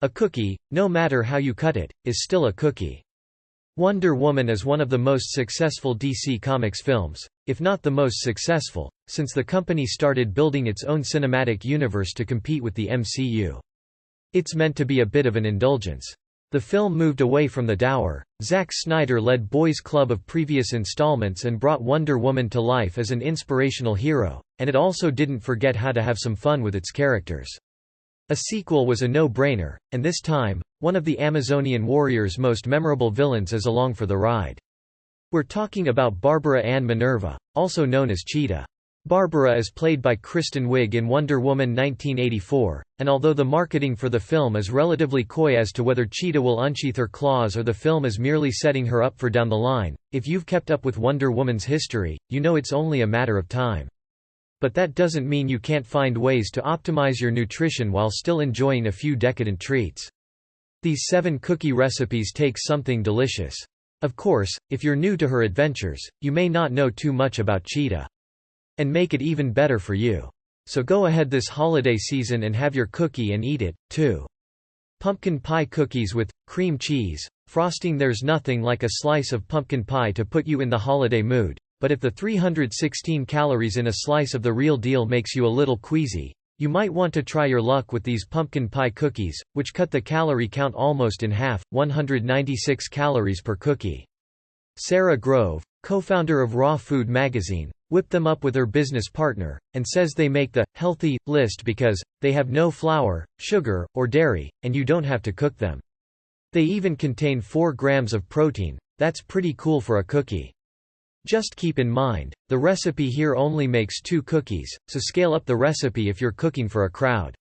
A cookie, no matter how you cut it, is still a cookie. Wonder Woman is one of the most successful DC Comics films, if not the most successful, since the company started building its own cinematic universe to compete with the MCU. It's meant to be a bit of an indulgence. The film moved away from the dour, Zack Snyder-led boys' club of previous installments and brought Wonder Woman to life as an inspirational hero, and it also didn't forget how to have some fun with its characters. A sequel was a no-brainer, and this time, one of the Amazonian warriors' most memorable villains is along for the ride. We're talking about Barbara Ann Minerva, also known as Cheetah. Barbara is played by Kristen Wiig in Wonder Woman 1984, and although the marketing for the film is relatively coy as to whether Cheetah will unsheath her claws or the film is merely setting her up for down the line, if you've kept up with Wonder Woman's history, you know it's only a matter of time. But that doesn't mean you can't find ways to optimize your nutrition while still enjoying a few decadent treats. These 7 cookie recipes take something delicious. Of course, if you're new to her adventures, you may not know too much about Cheetah. And make it even better for you. So go ahead this holiday season and have your cookie and eat it, too. Pumpkin pie cookies with cream cheese frosting. There's nothing like a slice of pumpkin pie to put you in the holiday mood, but if the 316 calories in a slice of the real deal makes you a little queasy, you might want to try your luck with these pumpkin pie cookies, which cut the calorie count almost in half, 196 calories per cookie. Sarah Grove, co-founder of Raw Food magazine, whipped them up with her business partner, and says they make the healthy list because they have no flour, sugar, or dairy, and you don't have to cook them. They even contain 4 grams of protein. That's pretty cool for a cookie. Just keep in mind, the recipe here only makes 2 cookies, so scale up the recipe if you're cooking for a crowd.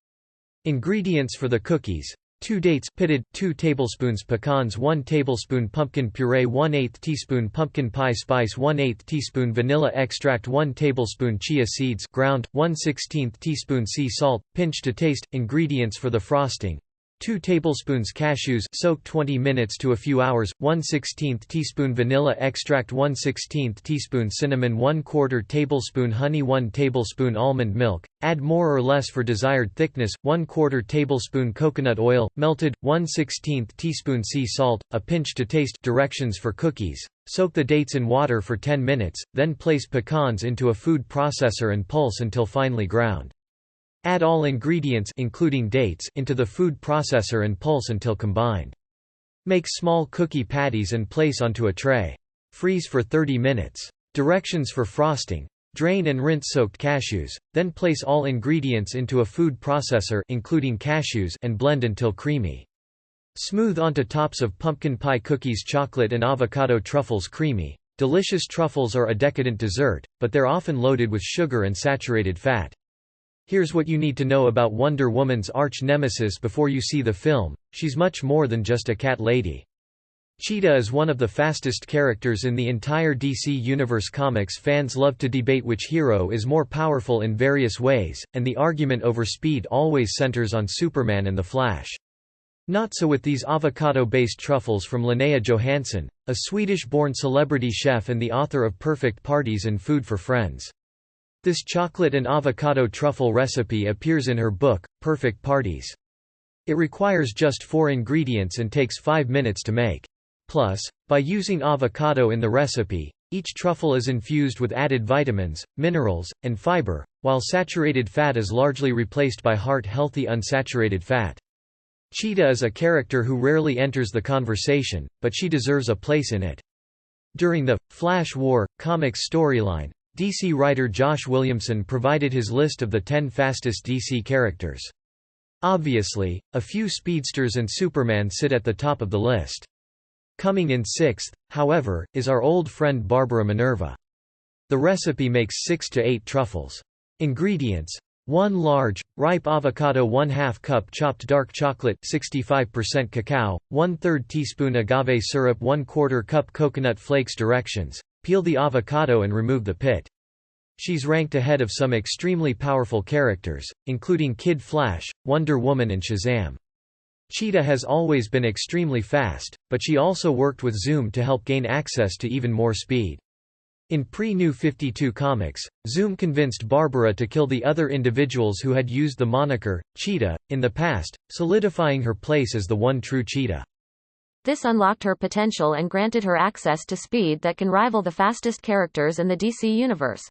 Ingredients for the cookies: 2 dates pitted, 2 tablespoons pecans, 1 tablespoon pumpkin puree, 1/8 teaspoon pumpkin pie spice, 1/8 teaspoon vanilla extract, 1 tablespoon chia seeds ground, 1/16 teaspoon sea salt, pinch to taste. Ingredients for the frosting: 2 tablespoons cashews soaked 20 minutes to a few hours, 1/16 teaspoon vanilla extract, 1/16 teaspoon cinnamon, 1/4 tablespoon honey, 1 tablespoon almond milk, add more or less for desired thickness, 1/4 tablespoon coconut oil, melted, 1/16 teaspoon sea salt, a pinch to taste. Directions for cookies: soak the dates in water for 10 minutes, then place pecans into a food processor and pulse until finely ground. Add all ingredients including dates into the food processor and pulse until combined. Make small cookie patties and place onto a tray. Freeze for 30 minutes. Directions for frosting: drain and rinse soaked cashews, then place all ingredients into a food processor including cashews and blend until creamy. Smooth onto tops of pumpkin pie cookies. Chocolate and avocado truffles. Creamy, delicious truffles are a decadent dessert, but they're often loaded with sugar and saturated fat. Here's what you need to know about Wonder Woman's arch-nemesis before you see the film: she's much more than just a cat lady. Cheetah is one of the fastest characters in the entire DC Universe. Comics fans love to debate which hero is more powerful in various ways, and the argument over speed always centers on Superman and the Flash. Not so with these avocado-based truffles from Linnea Johansson, a Swedish-born celebrity chef and the author of Perfect Parties and Food for Friends. This chocolate and avocado truffle recipe appears in her book, Perfect Parties. It requires just 4 ingredients and takes 5 minutes to make. Plus, by using avocado in the recipe, each truffle is infused with added vitamins, minerals, and fiber, while saturated fat is largely replaced by heart-healthy unsaturated fat. Cheetah is a character who rarely enters the conversation, but she deserves a place in it. During the Flash War comics storyline, DC writer Josh Williamson provided his list of the 10 fastest DC characters. Obviously, a few speedsters and Superman sit at the top of the list. Coming in 6th, however, is our old friend Barbara Minerva. The recipe makes 6 to 8 truffles. Ingredients: 1 large, ripe avocado, 1/2 cup chopped dark chocolate 65% cacao, 1/3 teaspoon agave syrup, 1/4 cup coconut flakes. Directions: peel the avocado and remove the pit. She's ranked ahead of some extremely powerful characters, including Kid Flash, Wonder Woman and Shazam. Cheetah has always been extremely fast, but she also worked with Zoom to help gain access to even more speed. In pre-New 52 comics, Zoom convinced Barbara to kill the other individuals who had used the moniker, Cheetah, in the past, solidifying her place as the one true Cheetah. This unlocked her potential and granted her access to speed that can rival the fastest characters in the DC Universe.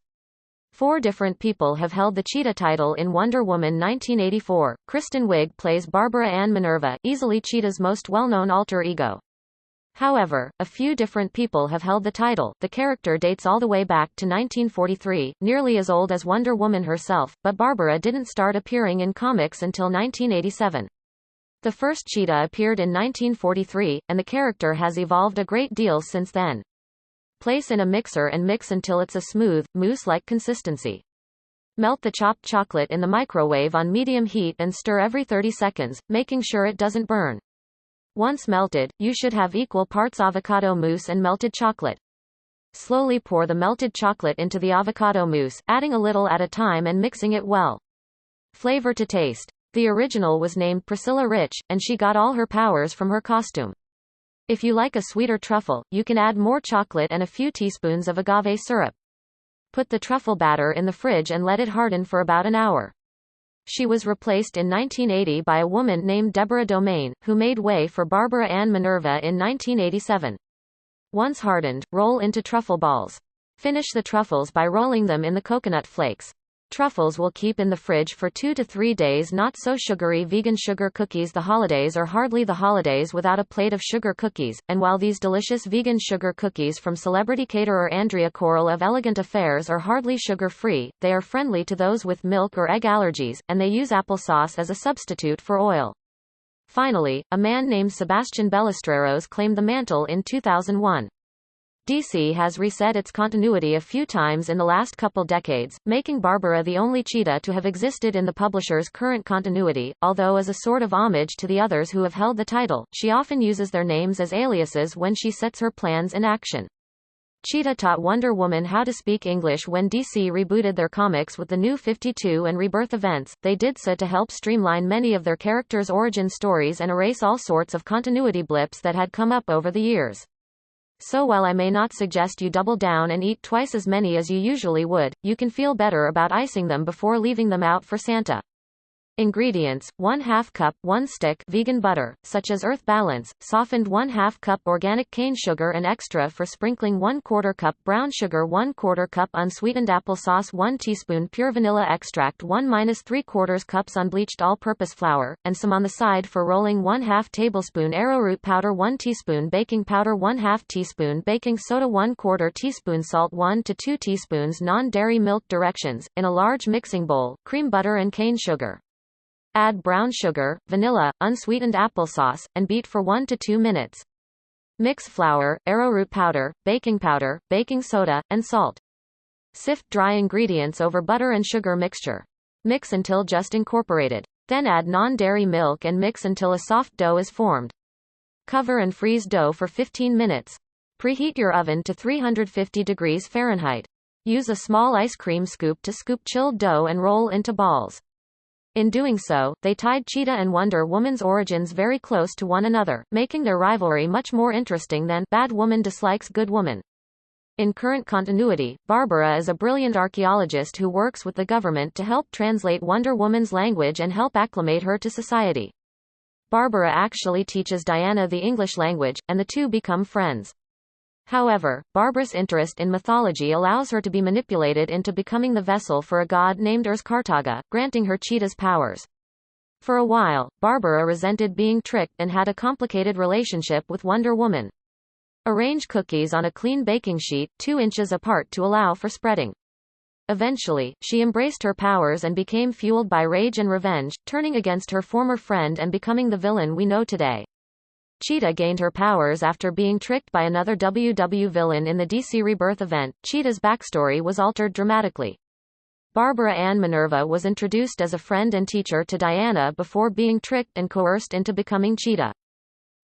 4 different people have held the Cheetah title in Wonder Woman 1984. Kristen Wiig plays Barbara Ann Minerva, easily Cheetah's most well-known alter ego. However, a few different people have held the title. The character dates all the way back to 1943, nearly as old as Wonder Woman herself, but Barbara didn't start appearing in comics until 1987. The first Cheetah appeared in 1943, and the character has evolved a great deal since then. Place in a mixer and mix until it's a smooth, mousse-like consistency. Melt the chopped chocolate in the microwave on medium heat and stir every 30 seconds, making sure it doesn't burn. Once melted, you should have equal parts avocado mousse and melted chocolate. Slowly pour the melted chocolate into the avocado mousse, adding a little at a time and mixing it well. Flavor to taste. The original was named Priscilla Rich, and she got all her powers from her costume. If you like a sweeter truffle, you can add more chocolate and a few teaspoons of agave syrup. Put the truffle batter in the fridge and let it harden for about an hour. She was replaced in 1980 by a woman named Deborah Domain, who made way for Barbara Ann Minerva in 1987. Once hardened, roll into truffle balls. Finish the truffles by rolling them in the coconut flakes. Truffles will keep in the fridge for 2 to 3 days. Not so sugary vegan sugar cookies. The holidays are hardly the holidays without a plate of sugar cookies, and while these delicious vegan sugar cookies from celebrity caterer Andrea of Elegant Affairs are hardly sugar-free, they are friendly to those with milk or egg allergies, and they use applesauce as a substitute for oil. Finally, a man named Sebastian Ballesteros claimed the mantle in 2001. DC has reset its continuity a few times in the last couple decades, making Barbara the only Cheetah to have existed in the publisher's current continuity, although as a sort of homage to the others who have held the title, she often uses their names as aliases when she sets her plans in action. Cheetah taught Wonder Woman how to speak English when DC rebooted their comics with the New 52 and Rebirth events. They did so to help streamline many of their characters' origin stories and erase all sorts of continuity blips that had come up over the years. So while I may not suggest you double down and eat twice as many as you usually would, you can feel better about icing them before leaving them out for Santa. Ingredients: 1/2 cup 1 stick vegan butter, such as Earth Balance, softened 1/2 cup organic cane sugar and extra for sprinkling 1/4 cup brown sugar 1/4 cup unsweetened applesauce 1 teaspoon pure vanilla extract 1-3/4 cups unbleached all-purpose flour, and some on the side for rolling 1/2 tablespoon arrowroot powder 1 teaspoon baking powder 1/2 teaspoon baking soda 1/4 teaspoon salt 1 to 2 teaspoons non-dairy milk. Directions: in a large mixing bowl, cream butter and cane sugar. Add brown sugar, vanilla, unsweetened applesauce, and beat for 1 to 2 minutes. Mix flour, arrowroot powder, baking soda, and salt. Sift dry ingredients over butter and sugar mixture. Mix until just incorporated. Then add non-dairy milk and mix until a soft dough is formed. Cover and freeze dough for 15 minutes. Preheat your oven to 350 degrees Fahrenheit. Use a small ice cream scoop to scoop chilled dough and roll into balls. In doing so, they tied Cheetah and Wonder Woman's origins very close to one another, making their rivalry much more interesting than Bad Woman dislikes Good Woman. In current continuity, Barbara is a brilliant archaeologist who works with the government to help translate Wonder Woman's language and help acclimate her to society. Barbara actually teaches Diana the English language, and the two become friends. However, Barbara's interest in mythology allows her to be manipulated into becoming the vessel for a god named Kartaga, granting her Cheetah's powers. For a while, Barbara resented being tricked and had a complicated relationship with Wonder Woman. Arrange cookies on a clean baking sheet, 2 inches apart to allow for spreading. Eventually, she embraced her powers and became fueled by rage and revenge, turning against her former friend and becoming the villain we know today. Cheetah gained her powers after being tricked by another WW villain in the DC Rebirth event. Cheetah's backstory was altered dramatically. Barbara Ann Minerva was introduced as a friend and teacher to Diana before being tricked and coerced into becoming Cheetah.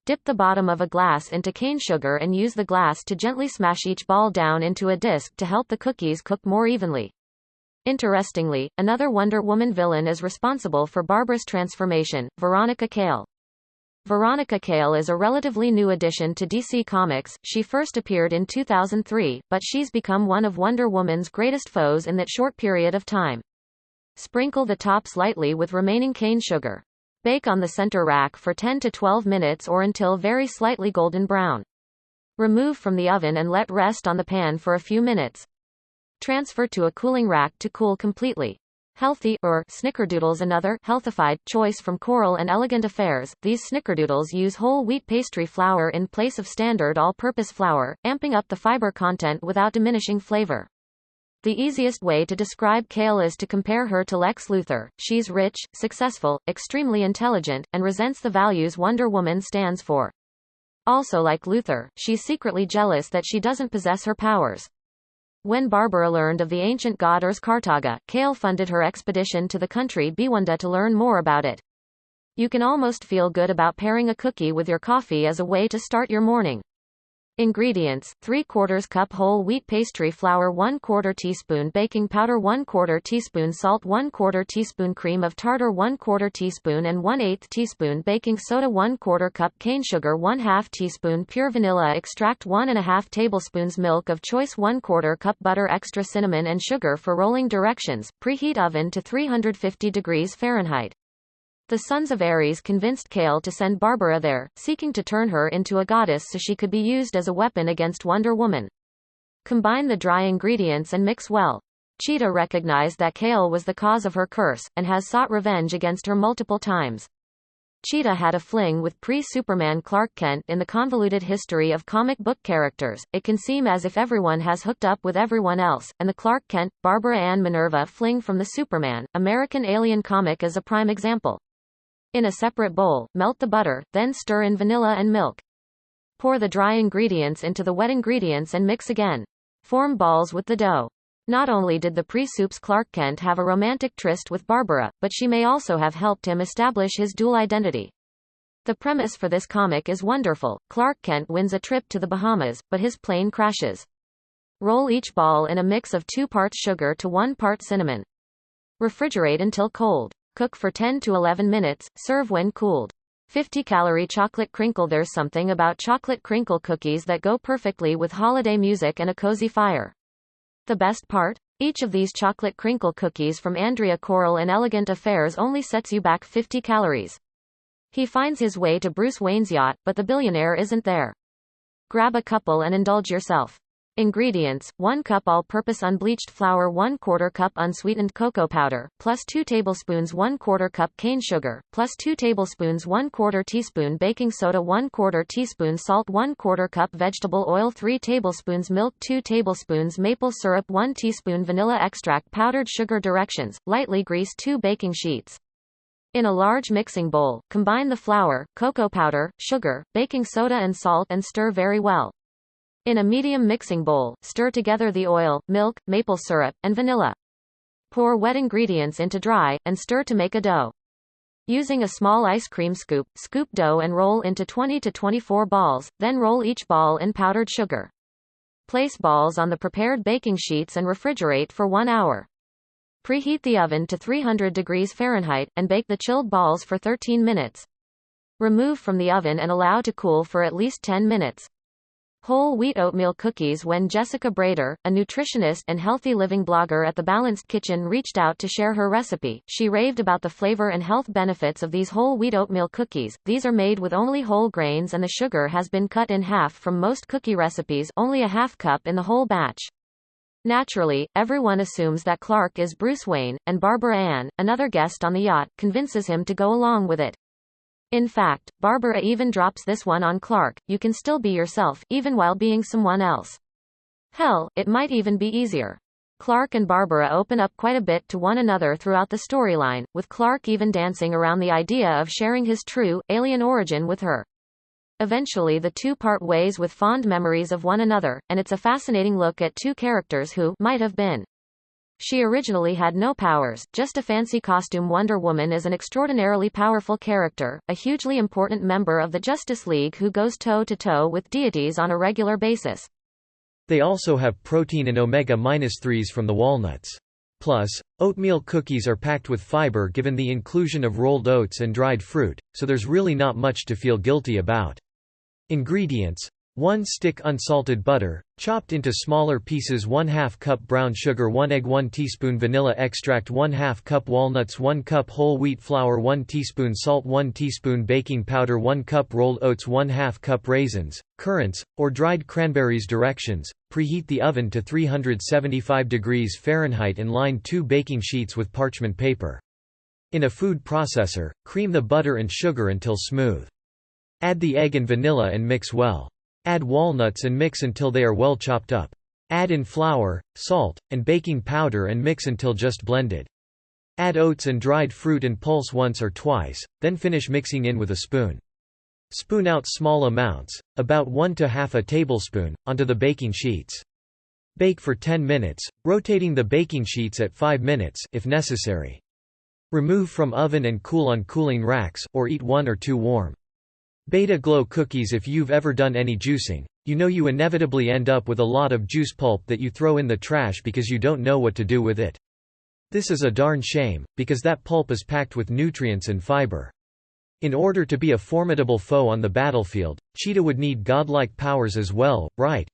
Dip the bottom of a glass into cane sugar and use the glass to gently smash each ball down into a disc to help the cookies cook more evenly. Interestingly, another Wonder Woman villain is responsible for Barbara's transformation, Veronica Cale. Veronica Cale is a relatively new addition to DC Comics. She first appeared in 2003, but she's become one of Wonder Woman's greatest foes in that short period of time. Sprinkle the tops lightly with remaining cane sugar. Bake on the center rack for 10 to 12 minutes or until very slightly golden brown. Remove from the oven and let rest on the pan for a few minutes. Transfer to a cooling rack to cool completely. Healthy, or Snickerdoodles, another healthified choice from Correale and Elegant Affairs. These Snickerdoodles use whole wheat pastry flour in place of standard all-purpose flour, amping up the fiber content without diminishing flavor. The easiest way to describe Cale is to compare her to Lex Luthor. She's rich, successful, extremely intelligent, and resents the values Wonder Woman stands for. Also, like Luthor, she's secretly jealous that she doesn't possess her powers. When Barbara learned of the ancient god Urs Kartaga, Cale funded her expedition to the country Bwanda to learn more about it. You can almost feel good about pairing a cookie with your coffee as a way to start your morning. Ingredients: 3/4 cup whole wheat pastry flour, 1/4 teaspoon baking powder, 1/4 teaspoon salt, 1/4 teaspoon cream of tartar, 1/4 teaspoon and 1/8 teaspoon baking soda, 1/4 cup cane sugar, 1/2 teaspoon pure vanilla extract, 1.5 tablespoons milk of choice, 1/4 cup butter, extra cinnamon and sugar for rolling. Directions: preheat oven to 350 degrees Fahrenheit. The Sons of Ares convinced Cale to send Barbara there, seeking to turn her into a goddess so she could be used as a weapon against Wonder Woman. Combine the dry ingredients and mix well. Cheetah recognized that Cale was the cause of her curse, and has sought revenge against her multiple times. Cheetah had a fling with pre-Superman Clark Kent. In the convoluted history of comic book characters, it can seem as if everyone has hooked up with everyone else, and the Clark Kent, Barbara Ann Minerva fling from the Superman, American Alien comic is a prime example. In a separate bowl, melt the butter, then stir in vanilla and milk. Pour the dry ingredients into the wet ingredients and mix again. Form balls with the dough. Not only did the pre-Supes Clark Kent have a romantic tryst with Barbara, but she may also have helped him establish his dual identity. The premise for this comic is wonderful. Clark Kent wins a trip to the Bahamas, but his plane crashes. Roll each ball in a mix of 2 parts sugar to 1 part cinnamon. Refrigerate until cold. Cook for 10 to 11 minutes, serve when cooled. 50-calorie chocolate crinkle. There's something about chocolate crinkle cookies that go perfectly with holiday music and a cozy fire. The best part? Each of these chocolate crinkle cookies from Andrea, Correale and Elegant Affairs only sets you back 50 calories. He finds his way to Bruce Wayne's yacht, but the billionaire isn't there. Grab a couple and indulge yourself. Ingredients: 1 cup all-purpose unbleached flour, 1/4 cup unsweetened cocoa powder, plus 2 tablespoons 1/4 cup cane sugar, plus 2 tablespoons 1/4 teaspoon baking soda, 1/4 teaspoon salt, 1/4 cup vegetable oil, 3 tablespoons milk, 2 tablespoons maple syrup, 1 teaspoon vanilla extract, powdered sugar. Directions: lightly grease 2 baking sheets. In a large mixing bowl, combine the flour, cocoa powder, sugar, baking soda and salt and stir very well. In a medium mixing bowl, stir together the oil, milk, maple syrup, and vanilla. Pour wet ingredients into dry, and stir to make a dough. Using a small ice cream scoop, scoop dough and roll into 20 to 24 balls, then roll each ball in powdered sugar. Place balls on the prepared baking sheets and refrigerate for 1 hour. Preheat the oven to 300 degrees Fahrenheit, and bake the chilled balls for 13 minutes. Remove from the oven and allow to cool for at least 10 minutes. Whole wheat oatmeal cookies. When Jessica Brader, a nutritionist and healthy living blogger at The Balanced Kitchen, reached out to share her recipe, she raved about the flavor and health benefits of these whole wheat oatmeal cookies. These are made with only whole grains and the sugar has been cut in half from most cookie recipes, only a half cup in the whole batch. Naturally, everyone assumes that Clark is Bruce Wayne, and Barbara Ann, another guest on the yacht, convinces him to go along with it. In fact, Barbara even drops this one on Clark: you can still be yourself, even while being someone else. Hell, it might even be easier. Clark and Barbara open up quite a bit to one another throughout the storyline, with Clark even dancing around the idea of sharing his true, alien origin with her. Eventually the two part ways with fond memories of one another, and it's a fascinating look at two characters who might have been. She originally had no powers, just a fancy costume. Wonder Woman is an extraordinarily powerful character, a hugely important member of the Justice League who goes toe-to-toe with deities on a regular basis. They also have protein and omega-3s from the walnuts. Plus, oatmeal cookies are packed with fiber given the inclusion of rolled oats and dried fruit, so there's really not much to feel guilty about. Ingredients: 1 stick unsalted butter, chopped into smaller pieces, 1/2 cup brown sugar, 1 egg, 1 teaspoon vanilla extract, 1/2 cup walnuts, 1 cup whole wheat flour, 1 teaspoon salt, 1 teaspoon baking powder, 1 cup rolled oats, 1/2 cup raisins, currants, or dried cranberries. Directions: preheat the oven to 375 degrees Fahrenheit and line 2 baking sheets with parchment paper. In a food processor, cream the butter and sugar until smooth. Add the egg and vanilla and mix well. Add walnuts and mix until they are well chopped up. Add in flour, salt, and baking powder and mix until just blended. Add oats and dried fruit and pulse once or twice, then finish mixing in with a spoon. Spoon out small amounts, about 1 to half a tablespoon, onto the baking sheets. Bake for 10 minutes, rotating the baking sheets at 5 minutes if necessary. Remove from oven and cool on cooling racks, or eat 1 or 2 warm. Beta Glow cookies. If you've ever done any juicing, you know you inevitably end up with a lot of juice pulp that you throw in the trash because you don't know what to do with it. This is a darn shame, because that pulp is packed with nutrients and fiber. In order to be a formidable foe on the battlefield, Cheetah would need godlike powers as well, right?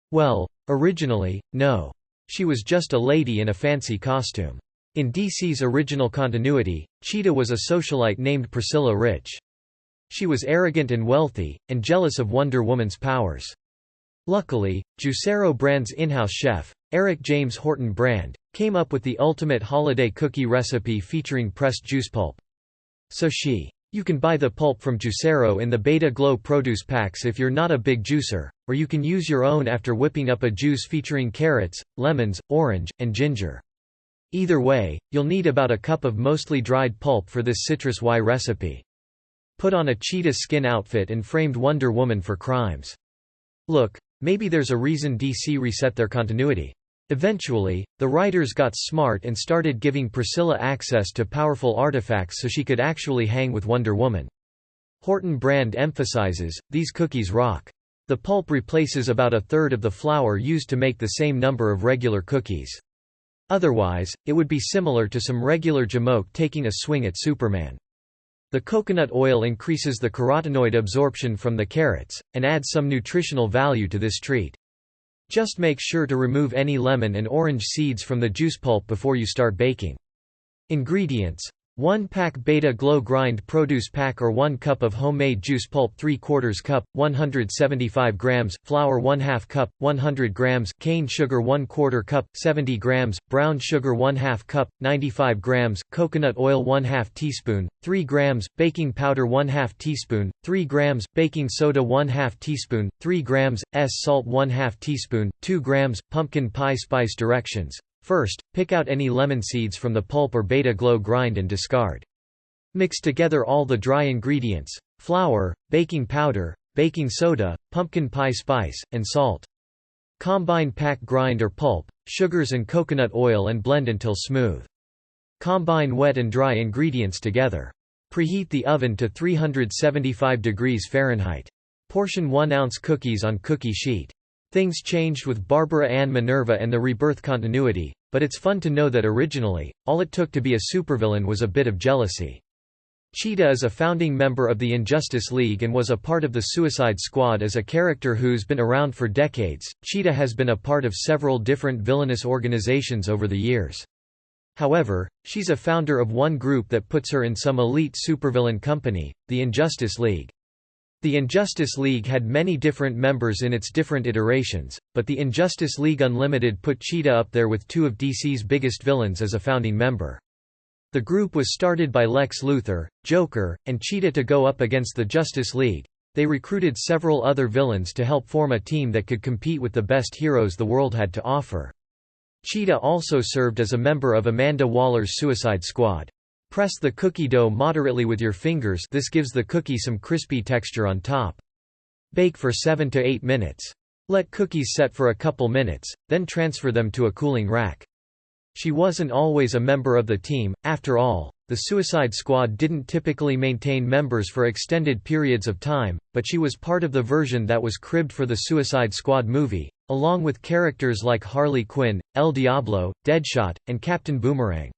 Well, originally, no. She was just a lady in a fancy costume. In DC's original continuity, Cheetah was a socialite named Priscilla Rich. She was arrogant and wealthy, and jealous of Wonder Woman's powers. Luckily, Juicero Brand's in-house chef, Eric James Horton Brand, came up with the ultimate holiday cookie recipe featuring pressed juice pulp. You can buy the pulp from Juicero in the Beta Glow produce packs if you're not a big juicer, or you can use your own after whipping up a juice featuring carrots, lemons, orange, and ginger. Either way, you'll need about a cup of mostly dried pulp for this Citrus Y recipe. Put on a cheetah skin outfit and framed Wonder Woman for crimes. Look, maybe there's a reason DC reset their continuity. Eventually, the writers got smart and started giving Priscilla access to powerful artifacts so she could actually hang with Wonder Woman. Horton Brand emphasizes, these cookies rock. The pulp replaces about a third of the flour used to make the same number of regular cookies. Otherwise, it would be similar to some regular jamoke taking a swing at Superman. The coconut oil increases the carotenoid absorption from the carrots, and adds some nutritional value to this treat. Just make sure to remove any lemon and orange seeds from the juice pulp before you start baking. Ingredients: 1 pack Beta Glow grind produce pack or 1 cup of homemade juice pulp, 3/4 cup, 175 grams, flour 1/2 cup, 100 grams, cane sugar 1/4 cup, 70 grams, brown sugar 1/2 cup, 95 grams, coconut oil 1/2 teaspoon, 3 grams, baking powder 1/2 teaspoon, 3 grams, baking soda 1/2 teaspoon, 3 grams, salt 1/2 teaspoon, 2 grams, pumpkin pie spice. Directions: first, pick out any lemon seeds from the pulp or Beta Glow grind and discard. Mix together all the dry ingredients: flour, baking powder, baking soda, pumpkin pie spice, and salt. Combine pack grind or pulp, sugars and coconut oil and blend until smooth. Combine wet and dry ingredients together. Preheat the oven to 375 degrees Fahrenheit. Portion 1 ounce cookies on cookie sheet. Things changed with Barbara Ann Minerva and the Rebirth continuity, but it's fun to know that originally, all it took to be a supervillain was a bit of jealousy. Cheetah is a founding member of the Injustice League and was a part of the Suicide Squad. As a character who's been around for decades, Cheetah has been a part of several different villainous organizations over the years. However, she's a founder of one group that puts her in some elite supervillain company, the Injustice League. The Injustice League had many different members in its different iterations, but the Injustice League Unlimited put Cheetah up there with 2 of DC's biggest villains as a founding member. The group was started by Lex Luthor, Joker, and Cheetah to go up against the Justice League. They recruited several other villains to help form a team that could compete with the best heroes the world had to offer. Cheetah also served as a member of Amanda Waller's Suicide Squad. Press the cookie dough moderately with your fingers. This gives the cookie some crispy texture on top. Bake for 7 to 8 minutes. Let cookies set for a couple minutes, then transfer them to a cooling rack. She wasn't always a member of the team. After all, the Suicide Squad didn't typically maintain members for extended periods of time, but she was part of the version that was cribbed for the Suicide Squad movie, along with characters like Harley Quinn, El Diablo, Deadshot, and Captain Boomerang.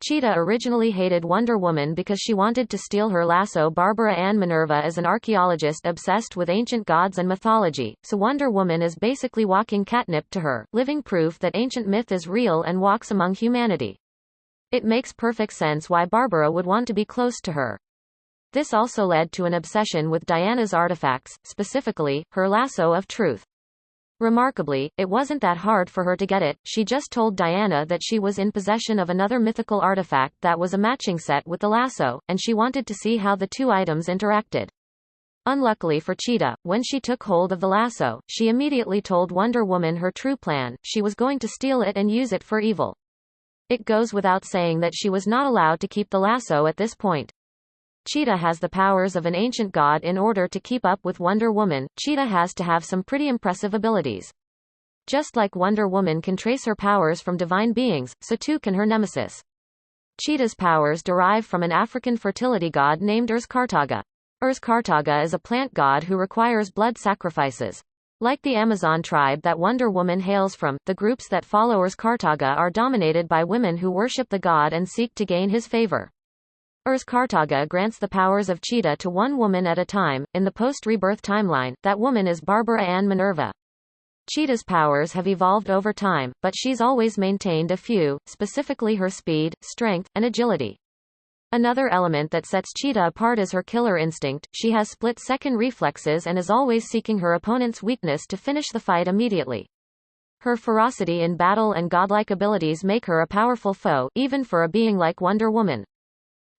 Cheetah originally hated Wonder Woman because she wanted to steal her lasso. Barbara Ann Minerva is an archaeologist obsessed with ancient gods and mythology, so Wonder Woman is basically walking catnip to her, living proof that ancient myth is real and walks among humanity. It makes perfect sense why Barbara would want to be close to her. This also led to an obsession with Diana's artifacts, specifically, her lasso of truth. Remarkably, it wasn't that hard for her to get it, she just told Diana that she was in possession of another mythical artifact that was a matching set with the lasso, and she wanted to see how the two items interacted. Unluckily for Cheetah, when she took hold of the lasso, she immediately told Wonder Woman her true plan: she was going to steal it and use it for evil. It goes without saying that she was not allowed to keep the lasso at this point. Cheetah has the powers of an ancient god. In order to keep up with Wonder Woman, Cheetah has to have some pretty impressive abilities. Just like Wonder Woman can trace her powers from divine beings, so too can her nemesis. Cheetah's powers derive from an African fertility god named Urskartaga. Urskartaga is a plant god who requires blood sacrifices. Like the Amazon tribe that Wonder Woman hails from, the groups that follow Urskartaga are dominated by women who worship the god and seek to gain his favor. Urskartaga grants the powers of Cheetah to one woman at a time. In the post-rebirth timeline, that woman is Barbara Ann Minerva. Cheetah's powers have evolved over time, but she's always maintained a few, specifically her speed, strength, and agility. Another element that sets Cheetah apart is her killer instinct. She has split-second reflexes and is always seeking her opponent's weakness to finish the fight immediately. Her ferocity in battle and godlike abilities make her a powerful foe, even for a being like Wonder Woman.